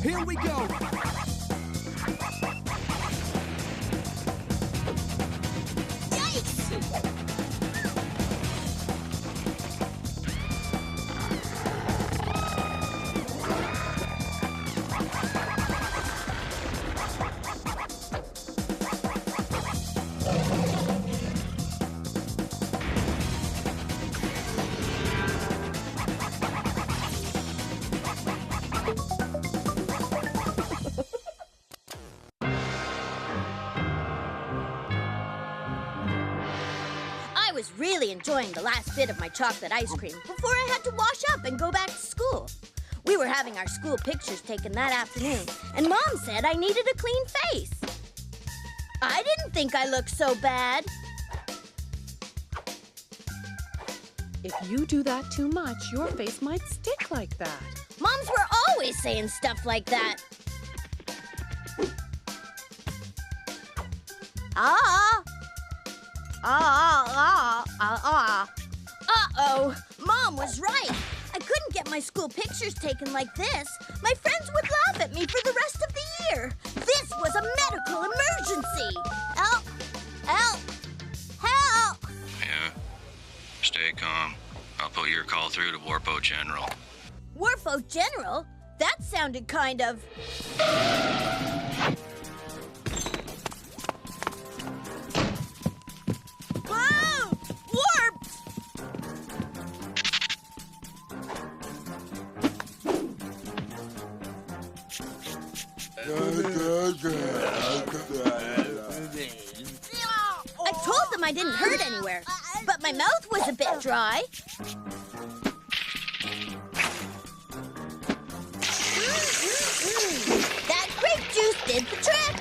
Here we go. I was really enjoying the last bit of my chocolate ice cream before I had to wash up and go back to school. We were having our school pictures taken that afternoon, and Mom said I needed a clean face. I didn't think I looked so bad. If you do that too much, your face might stick like that. Moms were always saying stuff like that. Uh-oh, Mom was right. I couldn't get my school pictures taken like this. My friends would laugh at me for the rest of the year. This was a medical emergency. Help! Help! Help! Yeah. Stay calm. I'll put your call through to Warpo General. Warpo General? That sounded kind of... Whoa! Warped! I told them I didn't hurt anywhere, but my mouth was a bit dry. That grape juice did the trick.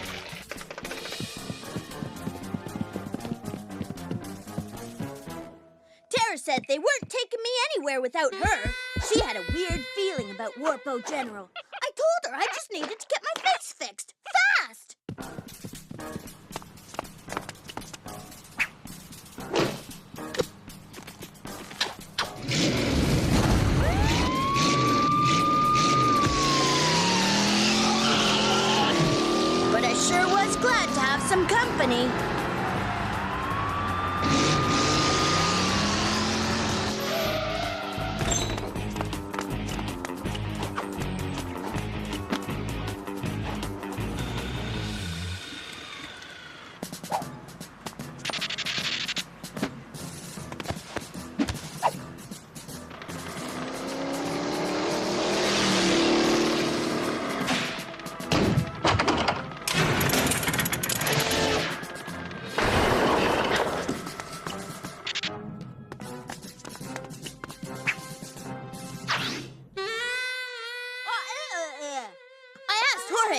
Tara said they weren't taking me anywhere without her. She had a weird feeling about Warpo General. I told her I just needed to get my face fixed. Fast! But I sure was glad to have some company.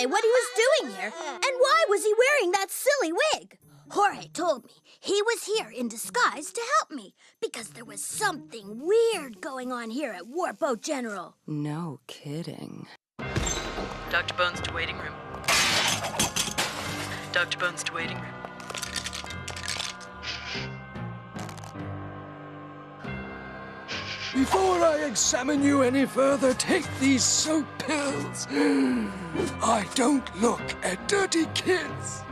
What he was doing here, and why was he wearing that silly wig? Jorge told me he was here in disguise to help me because there was something weird going on here at Warpo General. No kidding. Dr. Bones to waiting room. Dr. Bones to waiting room. Before I examine you any further, take these soap pills. I don't look at dirty kids.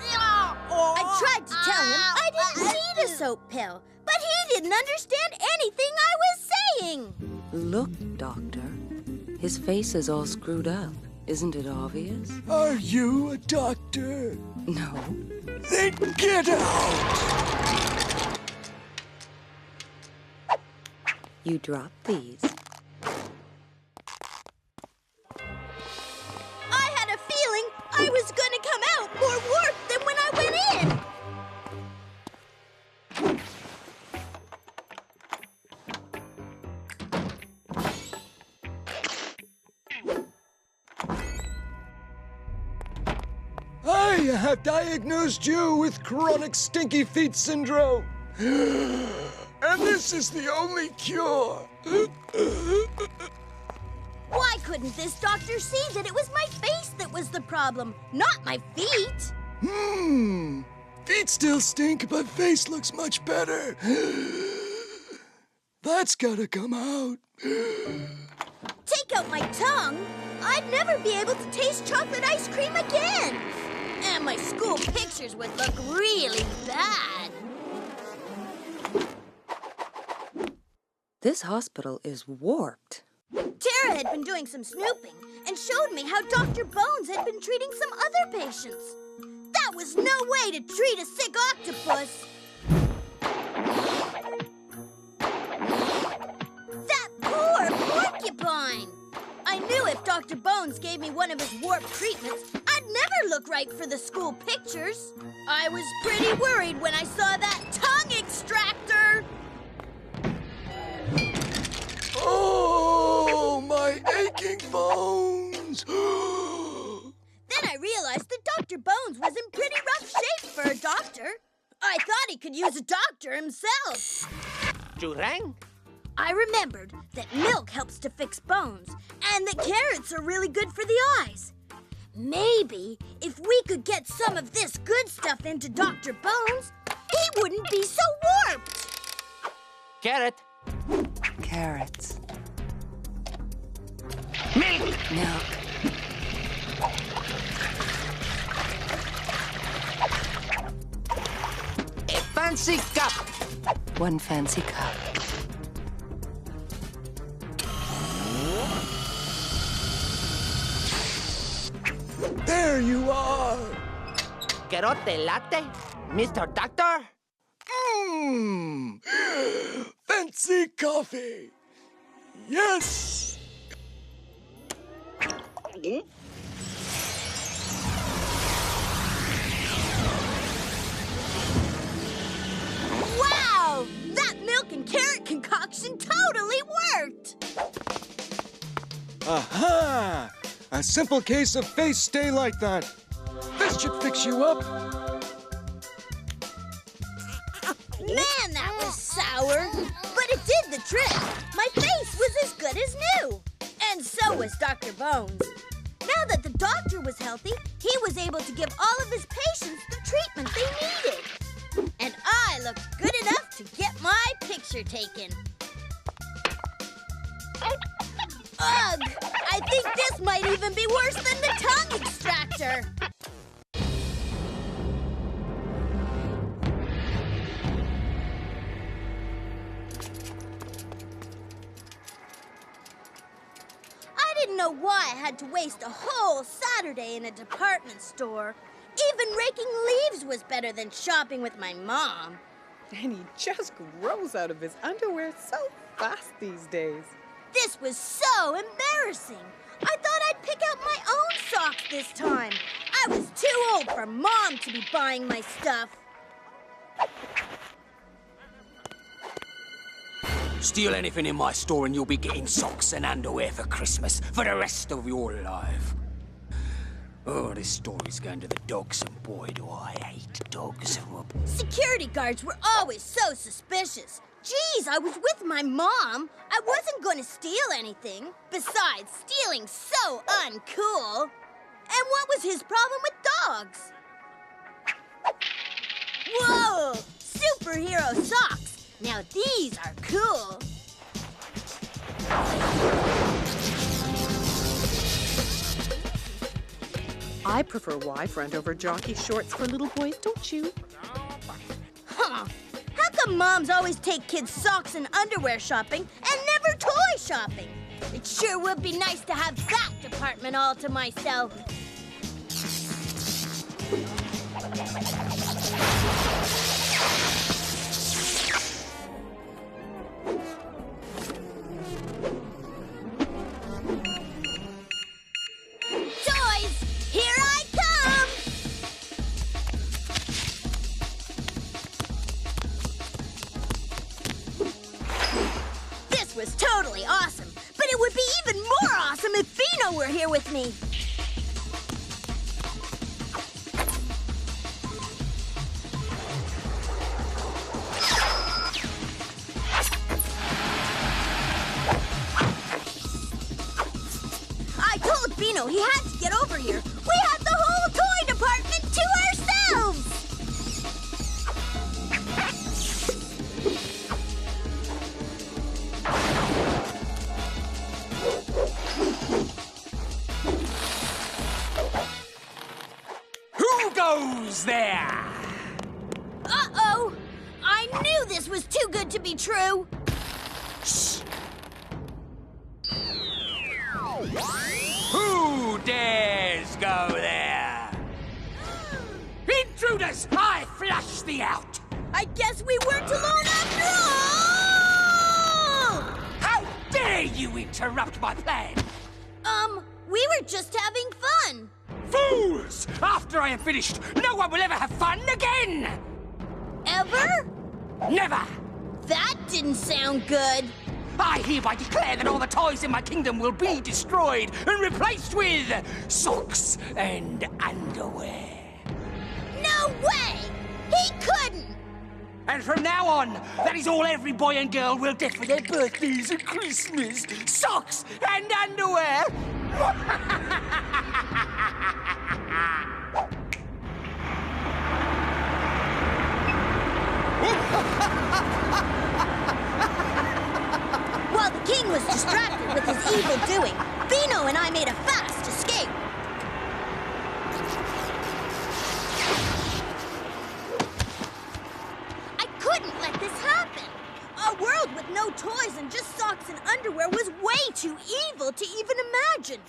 I tried to tell him I didn't need a soap pill, but he didn't understand anything I was saying. Look, Doctor. His face is all screwed up. Isn't it obvious? Are you a doctor? No. Then get out! You drop these. I had a feeling I was gonna come out more warped than when I went in. I have diagnosed you with chronic stinky feet syndrome. And this is the only cure. Why couldn't this doctor see that it was my face that was the problem, not my feet? Feet still stink, but face looks much better. That's gotta come out. Take out my tongue, I'd never be able to taste chocolate ice cream again. And my school pictures would look really bad. This hospital is warped. Tara had been doing some snooping and showed me how Dr. Bones had been treating some other patients. That was no way to treat a sick octopus. That poor porcupine! I knew if Dr. Bones gave me one of his warp treatments, I'd never look right for the school pictures. I was pretty worried when I saw that tongue extractor. Oh, my aching bones! Then I realized that Dr. Bones was in pretty rough shape for a doctor. I thought he could use a doctor himself. Jurang? I remembered that milk helps to fix bones and that carrots are really good for the eyes. Maybe if we could get some of this good stuff into Dr. Bones, he wouldn't be so warped. Carrot. Carrots. Milk. Milk. A fancy cup. One fancy cup. There you are! Carote latte, Mr. Doctor. Mmm! Fancy coffee! Yes! Wow! That milk and carrot concoction totally worked! Aha! A simple case of face stay like that. This should fix you up. Man, that was sour. But it did the trick. My face was as good as new. And so was Dr. Bones. Now that the doctor was healthy, he was able to give all of his patients the treatment they needed. And I looked good enough to get my picture taken. Ugh! I think this might even be worse than the tongue extractor. I didn't know why I had to waste a whole Saturday in a department store. Even raking leaves was better than shopping with my mom. And he just grows out of his underwear so fast these days. This was so embarrassing. I thought I'd pick out my own socks this time. I was too old for Mom to be buying my stuff. Steal anything in my store and you'll be getting socks and underwear for Christmas for the rest of your life. Oh, this story's going to the dogs, and boy, do I hate dogs. Security guards were always so suspicious. Geez, I was with my mom. I wasn't going to steal anything. Besides, stealing's so uncool. And what was his problem with dogs? Whoa! Superhero socks! Now these are cool. I prefer Y-front over jockey shorts for little boys, don't you? Huh. How come moms always take kids' socks and underwear shopping and never toy shopping? It sure would be nice to have that department all to myself. Toys, here I come! This was totally awesome, but it would be even more awesome if Bino were here with me. I told Bino he had to get over here. We had the whole toy department to ourselves! too good to be true. Shh. Who dares go there? Intruders, I flush thee out! I guess we weren't alone after all! How dare you interrupt my plan? We were just having fun. Fools! After I am finished, no one will ever have fun again! Ever? Never! That didn't sound good. I hereby declare that all the toys in my kingdom will be destroyed and replaced with socks and underwear. No way! He couldn't! And from now on, that is all every boy and girl will get for their birthdays and Christmas. Socks and underwear! While the king was distracted with his evil doing, Beano and I made a fast escape. I couldn't let this happen. A world with no toys and just socks and underwear was way too evil to even imagine.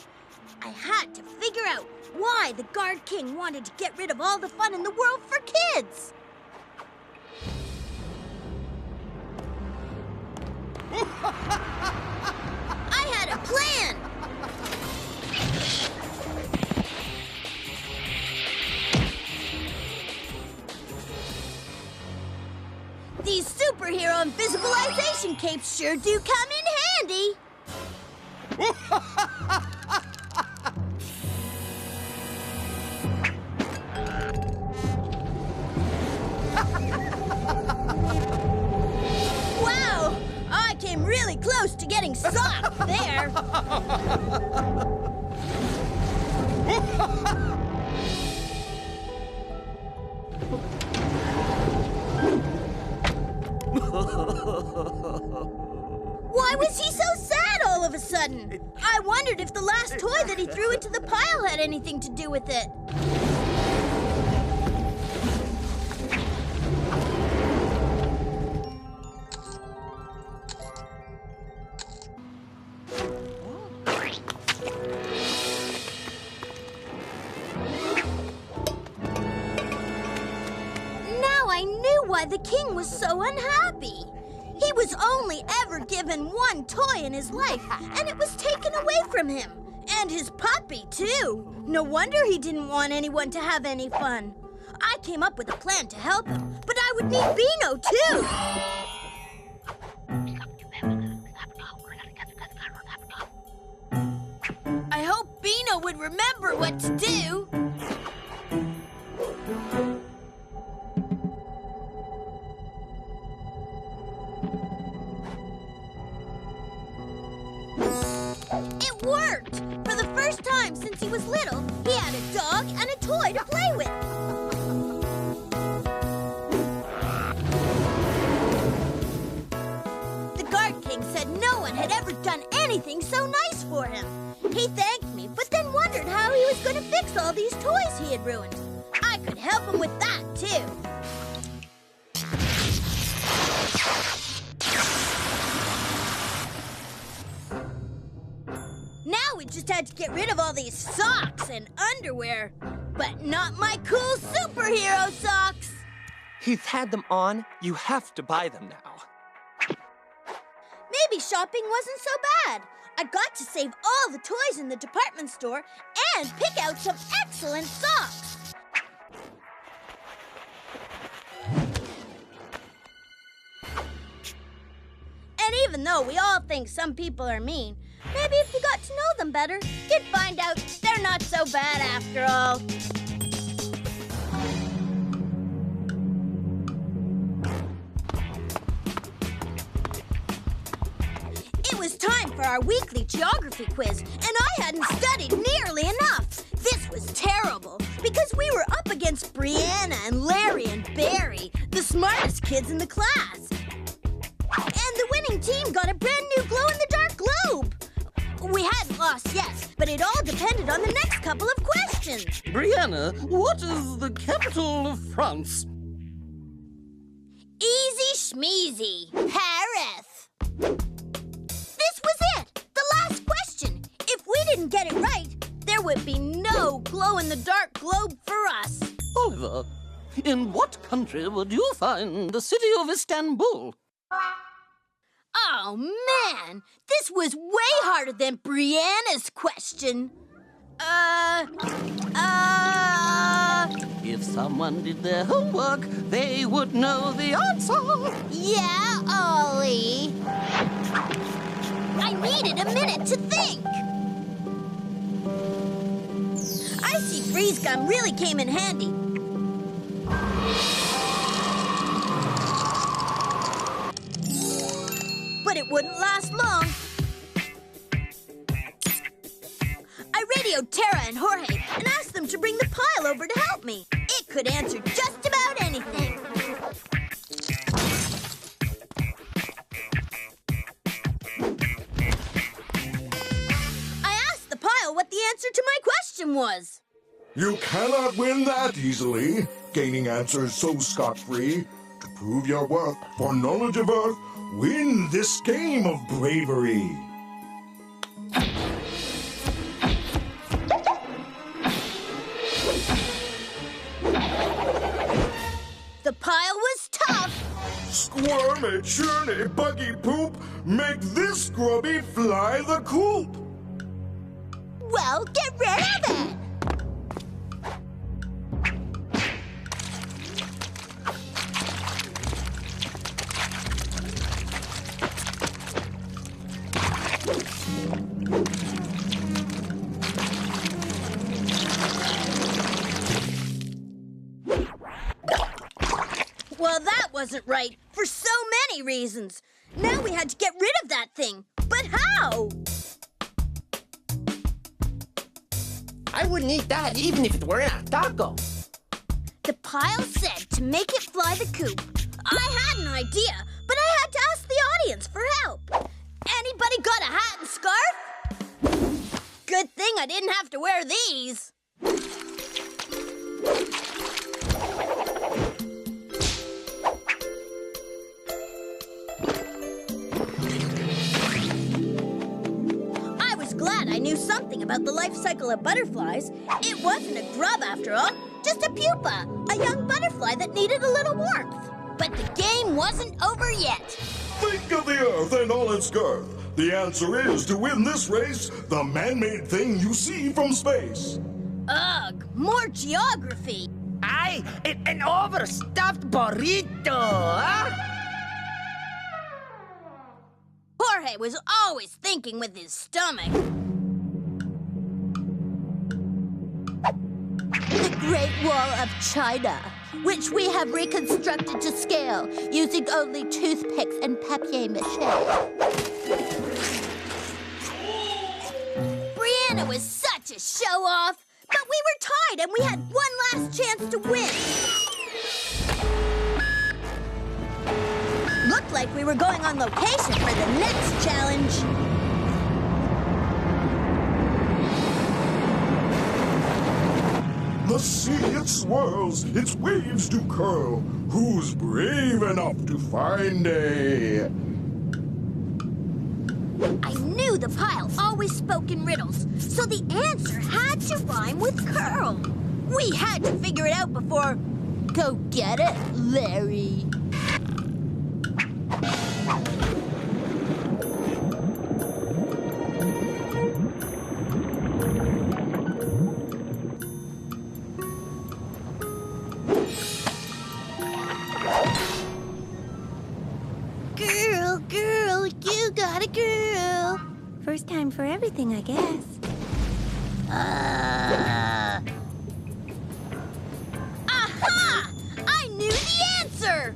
I had to figure out why the Guard King wanted to get rid of all the fun in the world for kids. I had a plan! These superhero invisibilization capes sure do come in handy! Wow! I came really close to getting socked there! Why was he so sad all of a sudden? I wondered if the last toy that he threw into the pile had anything to do with it. Now I knew why the king was so unhappy. He was only ever given one toy in his life, and it was taken away from him. And his puppy, too. No wonder he didn't want anyone to have any fun. I came up with a plan to help him, but I would need Beano, too. I hope Beano would remember what to do. It worked! For the first time since he was little, he had a dog and a toy to play with. The Guard King said no one had ever done anything so nice for him. He thanked me, but then wondered how he was going to fix all these toys he had ruined. I could help him with that, too. Now we just had to get rid of all these socks and underwear. But not my cool superhero socks! He's had them on. You have to buy them now. Maybe shopping wasn't so bad. I got to save all the toys in the department store and pick out some excellent socks. And even though we all think some people are mean, maybe if you got to know them better, you'd find out they're not so bad after all. It was time for our weekly geography quiz, and I hadn't studied nearly enough. This was terrible, because we were up against Brianna and Larry and Barry, the smartest kids in the class. And the winning team got a brand new glow-in-the-dark globe. We hadn't lost yet, but it all depended on the next couple of questions. Brianna, what is the capital of France? Easy schmeezy. Paris. This was it. The last question. If we didn't get it right, there would be no glow-in-the-dark globe for us. Oliver, in what country would you find the city of Istanbul? Oh, man. This was way harder than Brianna's question. If someone did their homework, they would know the answer. Yeah, Ollie. I needed a minute to think. Icy freeze gum really came in handy. But it wouldn't last long. I radioed Tara and Jorge and asked them to bring the pile over to help me. It could answer just about anything. I asked the pile what the answer to my question was. You cannot win that easily, gaining answers so scot-free. To prove your worth for knowledge of Earth, win this game of bravery. The pile was tough. Squirmy, churny, buggy poop, make this grubby fly the coop. Well, get rid of it. Well, that wasn't right for so many reasons. Now we had to get rid of that thing. But how? I wouldn't eat that even if it were in a taco. The pile said to make it fly the coop. I had an idea, but I had to ask the audience for help. Anybody got a hat and scarf? Good thing I didn't have to wear these. I was glad I knew something about the life cycle of butterflies. It wasn't a grub after all, just a pupa, a young butterfly that needed a little warmth. But the game wasn't over yet. Think of the Earth and all its girth. The answer is to win this race, the man-made thing you see from space. Ugh, more geography. Aye, an overstuffed burrito, huh? Jorge was always thinking with his stomach. The Great Wall of China, which we have reconstructed to scale using only toothpicks and papier-mâché. Brianna was such a show-off, but we were tied and we had one last chance to win. Looked like we were going on location for the next challenge. The sea, it swirls, its waves do curl. Who's brave enough to find a... I knew the pile always spoke in riddles, so the answer had to rhyme with curl. We had to figure it out before... Go get it, Larry. Girl, you got a girl. First time for everything, I guess. Aha! I knew the answer!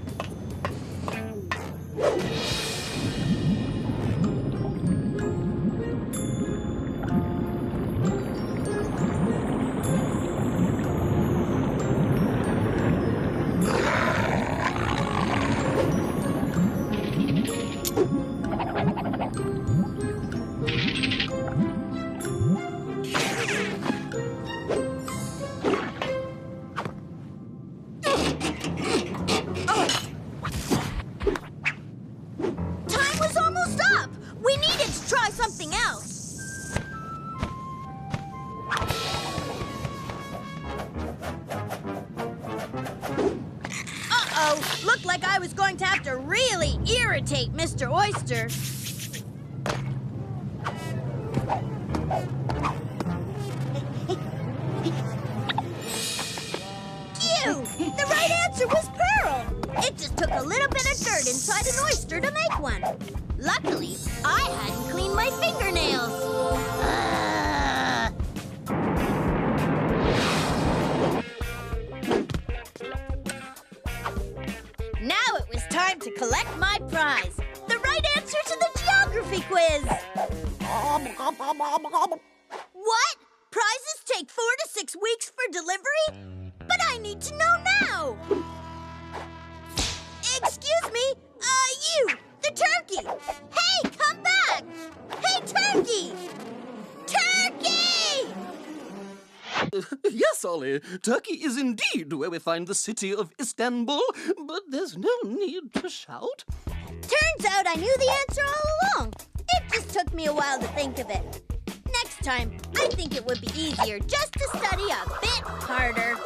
try something else. Uh-oh, looked like I was going to have to really irritate Mr. Oyster. Phew! The right answer was pearl. It just took a little bit of dirt inside an oyster to make one. Luckily, I hadn't cleaned my fingernails. Now it was time to collect my prize. The right answer to the geography quiz. What? Prizes take 4 to 6 weeks for delivery? But I need to know now. Excuse me, you, the turkey. Hey, come back. Hey, turkey. Turkey! Yes, Ollie. Turkey is indeed where we find the city of Istanbul, but there's no need to shout. Turns out I knew the answer all along. It just took me a while to think of it. Next time, I think it would be easier just to study a bit harder.